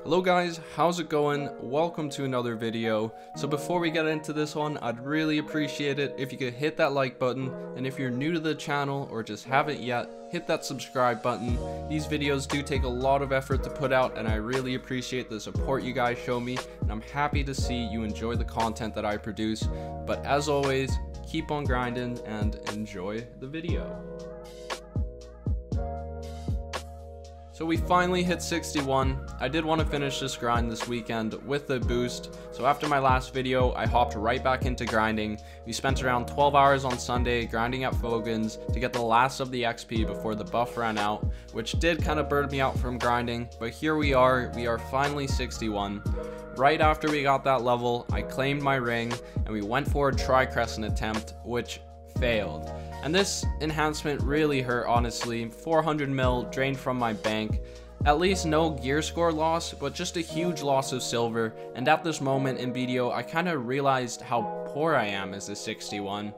Hello guys, how's it going? Welcome to another video. So before we get into this one, I'd really appreciate it if you could hit that like button, and if you're new to the channel or just haven't yet, hit that subscribe button. These videos do take a lot of effort to put out, and I really appreciate the support you guys show me, and I'm happy to see you enjoy the content that I produce. But as always, keep on grinding and enjoy the video. So we finally hit 61. I did want to finish this grind this weekend with the boost. So after my last video, I hopped right back into grinding. We spent around 12 hours on Sunday grinding at Fogan's to get the last of the XP before the buff ran out, which did kind of burn me out from grinding, but here we are finally 61. Right after we got that level, I claimed my ring and we went for a tri-crescent attempt, which failed. And this enhancement really hurt, honestly. 400 mil drained from my bank. At least no gear score loss, but just a huge loss of silver. And at this moment in BDO, I kind of realized how poor I am as a 61.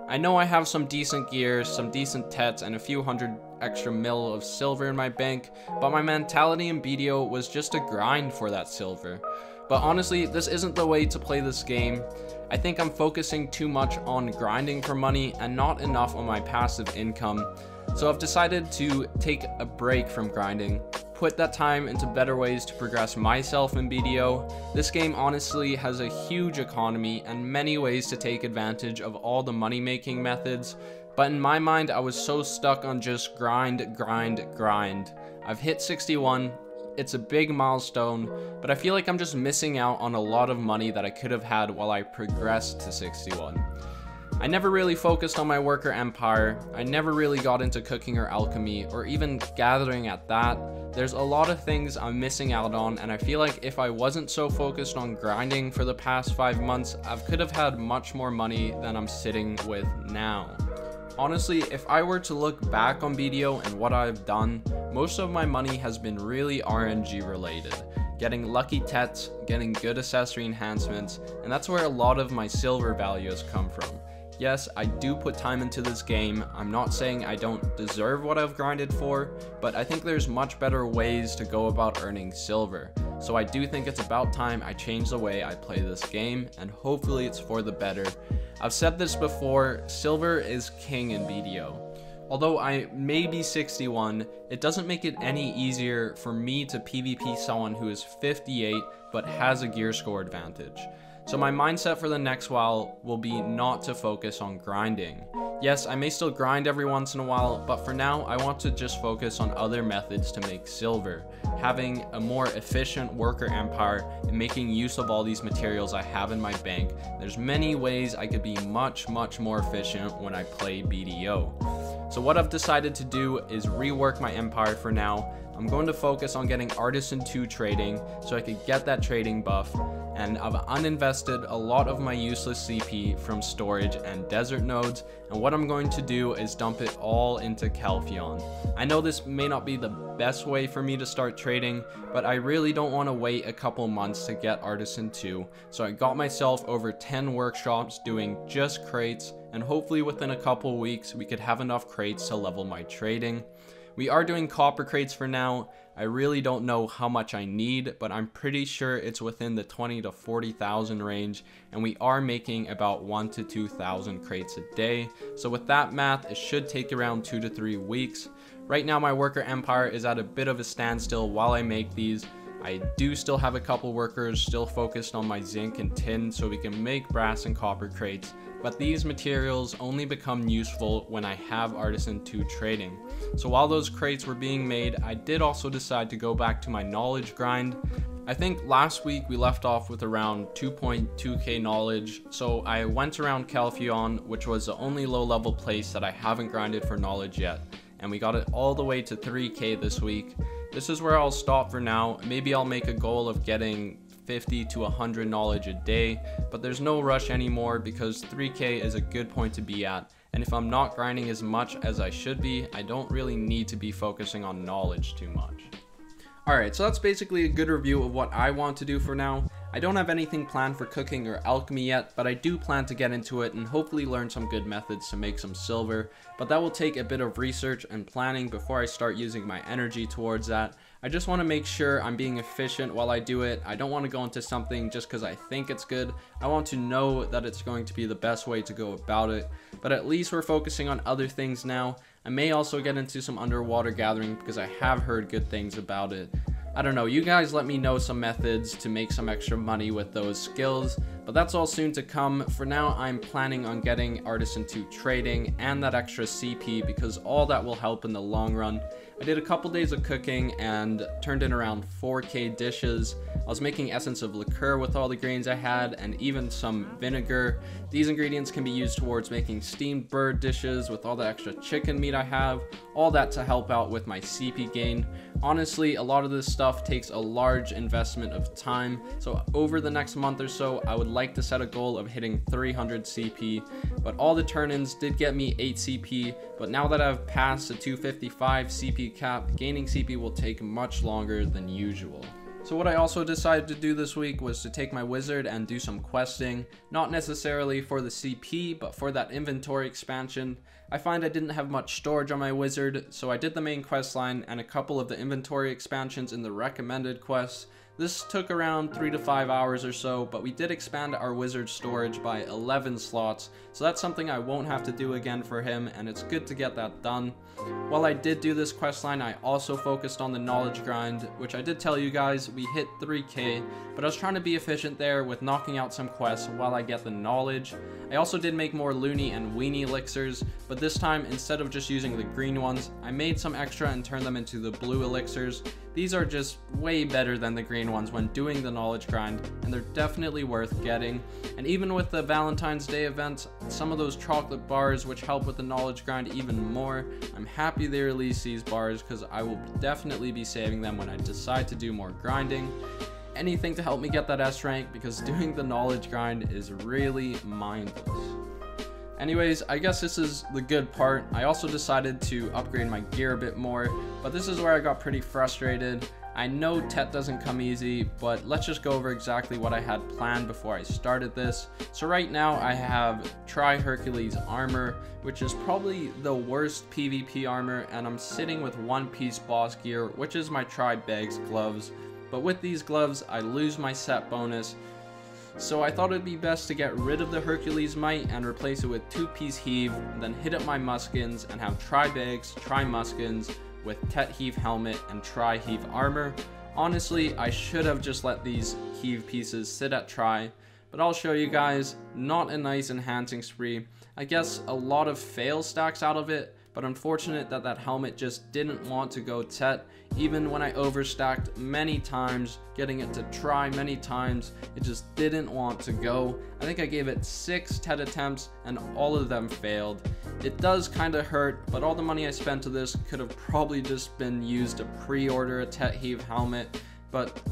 I know I have some decent gears, some decent tets, and a few hundred extra mil of silver in my bank, but my mentality in BDO was just to grind for that silver. But honestly, this isn't the way to play this game. I think I'm focusing too much on grinding for money and not enough on my passive income. So I've decided to take a break from grinding, put that time into better ways to progress myself in BDO. This game honestly has a huge economy and many ways to take advantage of all the money making methods. But in my mind, I was so stuck on just grind. I've hit 61. It's a big milestone, but I feel like I'm just missing out on a lot of money that I could have had while I progressed to 61. I never really focused on my worker empire. I never really got into cooking or alchemy, or even gathering at that. There's a lot of things I'm missing out on, and I feel like if I wasn't so focused on grinding for the past 5 months, I could have had much more money than I'm sitting with now. Honestly, if I were to look back on BDO and what I've done, most of my money has been really RNG related. Getting lucky tets, getting good accessory enhancements, and that's where a lot of my silver value has come from. Yes, I do put time into this game. I'm not saying I don't deserve what I've grinded for, but I think there's much better ways to go about earning silver. So I do think it's about time I change the way I play this game, and hopefully it's for the better. I've said this before, silver is king in BDO. Although I may be 61, it doesn't make it any easier for me to PvP someone who is 58 but has a gear score advantage. So my mindset for the next while will be not to focus on grinding. Yes, I may still grind every once in a while, but for now I want to just focus on other methods to make silver, having a more efficient worker empire and making use of all these materials I have in my bank. There's many ways I could be much more efficient when I play BDO. So what I've decided to do is rework my empire for now. I'm going to focus on getting Artisan 2 trading so I could get that trading buff, and I've uninvested a lot of my useless CP from storage and desert nodes, and what I'm going to do is dump it all into Calpheon. I know this may not be the best way for me to start trading, but I really don't want to wait a couple months to get Artisan 2, so I got myself over 10 workshops doing just crates, and hopefully within a couple weeks we could have enough crates to level my trading. We are doing copper crates for now. I really don't know how much I need, but I'm pretty sure it's within the 20 to 40,000 range, and we are making about 1 to 2,000 crates a day. So with that math, it should take around 2 to 3 weeks. Right now my worker empire is at a bit of a standstill while I make these. I do still have a couple workers still focused on my zinc and tin so we can make brass and copper crates, but these materials only become useful when I have Artisan 2 trading. So while those crates were being made, I did also decide to go back to my knowledge grind. I think last week we left off with around 2.2k knowledge, so I went around Calpheon, which was the only low level place that I haven't grinded for knowledge yet, and we got it all the way to 3k this week. This is where I'll stop for now. Maybe I'll make a goal of getting 50 to 100 knowledge a day, but there's no rush anymore because 3k is a good point to be at, and if I'm not grinding as much as I should be, I don't really need to be focusing on knowledge too much. Alright, so that's basically a good review of what I want to do for now. I don't have anything planned for cooking or alchemy yet, but I do plan to get into it and hopefully learn some good methods to make some silver, but that will take a bit of research and planning before I start using my energy towards that. I just want to make sure I'm being efficient while I do it. I don't want to go into something just because I think it's good. I want to know that it's going to be the best way to go about it, but at least we're focusing on other things now. I may also get into some underwater gathering because I have heard good things about it. I don't know, you guys let me know some methods to make some extra money with those skills, but that's all soon to come. For now, I'm planning on getting Artisan 2 trading and that extra CP because all that will help in the long run. I did a couple days of cooking and turned in around 4k dishes. I was making essence of liqueur with all the grains I had and even some vinegar. These ingredients can be used towards making steamed bird dishes with all the extra chicken meat I have, all that to help out with my CP gain. Honestly, a lot of this stuff takes a large investment of time, so over the next month or so, I would like to set a goal of hitting 300 CP, but all the turn-ins did get me 8 CP, but now that I've passed the 255 CP cap, gaining CP will take much longer than usual. So what I also decided to do this week was to take my wizard and do some questing, not necessarily for the CP, but for that inventory expansion. I find I didn't have much storage on my wizard, so I did the main quest line and a couple of the inventory expansions in the recommended quests. This took around 3 to 5 hours or so, but we did expand our wizard storage by 11 slots, so that's something I won't have to do again for him, and it's good to get that done. While I did do this questline, I also focused on the knowledge grind, which I did tell you guys we hit 3k, but I was trying to be efficient there with knocking out some quests while I get the knowledge. I also did make more loony and weenie elixirs, but this time instead of just using the green ones, I made some extra and turned them into the blue elixirs. These are just way better than the green ones when doing the knowledge grind, and they're definitely worth getting. And even with the Valentine's Day event, some of those chocolate bars which help with the knowledge grind even more, I'm happy they released these bars because I will definitely be saving them when I decide to do more grinding. Anything to help me get that S rank because doing the knowledge grind is really mindless. Anyways, I guess this is the good part. I also decided to upgrade my gear a bit more, but this is where I got pretty frustrated. I know Tet doesn't come easy, but let's just go over exactly what I had planned before I started this. So right now I have Tri-Hercules armor, which is probably the worst PvP armor, and I'm sitting with one piece boss gear, which is my Tri-Bags gloves. But with these gloves, I lose my set bonus. So I thought it'd be best to get rid of the Hercules Might and replace it with 2-piece heave, then hit up my muskins and have Tri-Bags, Tri-Muskins with Tet heave helmet and Tri-heave armor. Honestly, I should have just let these heave pieces sit at Tri, but I'll show you guys. Not a nice enhancing spree. I guess a lot of fail stacks out of it, but unfortunate that that helmet just didn't want to go Tet. Even when I overstacked many times, getting it to Tri many times, it just didn't want to go. I think I gave it 6 Tet attempts and all of them failed. It does kind of hurt, but all the money I spent to this could have probably just been used to pre-order a Tet heave helmet, but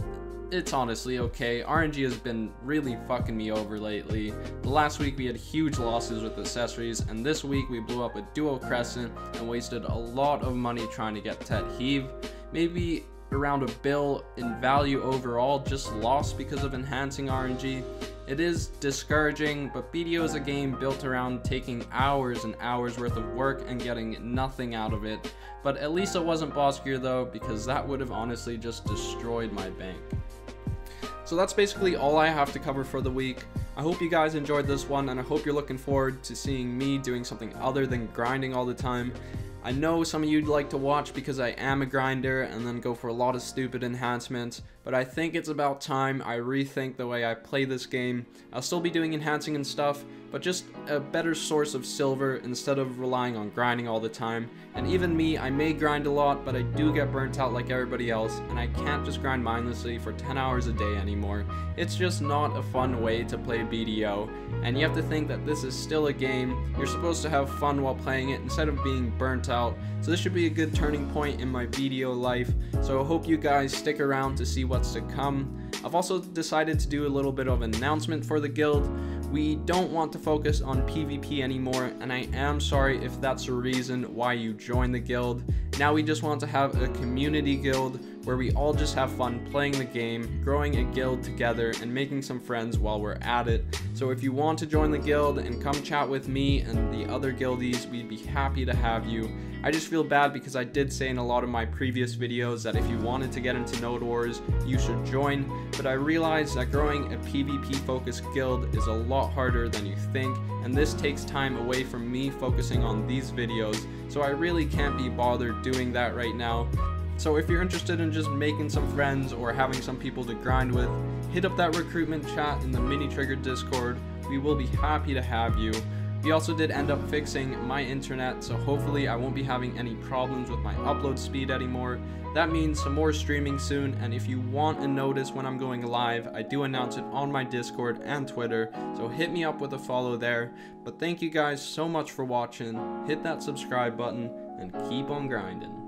it's honestly okay. RNG has been really fucking me over lately. The last week we had huge losses with accessories, and this week we blew up a duo crescent and wasted a lot of money trying to get Tet heave. Maybe around $1 billion in value overall, just lost because of enhancing RNG. It is discouraging, but BDO is a game built around taking hours and hours worth of work and getting nothing out of it. But at least it wasn't boss gear though, because that would have honestly just destroyed my bank. So that's basically all I have to cover for the week. I hope you guys enjoyed this one, and I hope you're looking forward to seeing me doing something other than grinding all the time. I know some of you'd like to watch because I am a grinder and then go for a lot of stupid enhancements, but I think it's about time I rethink the way I play this game. I'll still be doing enhancing and stuff, but just a better source of silver instead of relying on grinding all the time. And even me, I may grind a lot, but I do get burnt out like everybody else, and I can't just grind mindlessly for 10 hours a day anymore. It's just not a fun way to play BDO, and you have to think that this is still a game. You're supposed to have fun while playing it instead of being burnt out. So this should be a good turning point in my BDO life, so I hope you guys stick around to see what's to come. I've also decided to do a little bit of an announcement for the guild. We don't want to focus on PvP anymore, and I am sorry if that's the reason why you joined the guild. Now we just want to have a community guild where we all just have fun playing the game, growing a guild together, and making some friends while we're at it. So if you want to join the guild and come chat with me and the other guildies, we'd be happy to have you. I just feel bad because I did say in a lot of my previous videos that if you wanted to get into Node Wars, you should join, but I realized that growing a PvP focused guild is a lot harder than you think, and this takes time away from me focusing on these videos, so I really can't be bothered doing that right now. So if you're interested in just making some friends or having some people to grind with, hit up that recruitment chat in the Mini Trigger Discord. We will be happy to have you. We also did end up fixing my internet, so hopefully I won't be having any problems with my upload speed anymore. That means some more streaming soon, and if you want a notice when I'm going live, I do announce it on my Discord and Twitter, so hit me up with a follow there. But thank you guys so much for watching, hit that subscribe button, and keep on grinding.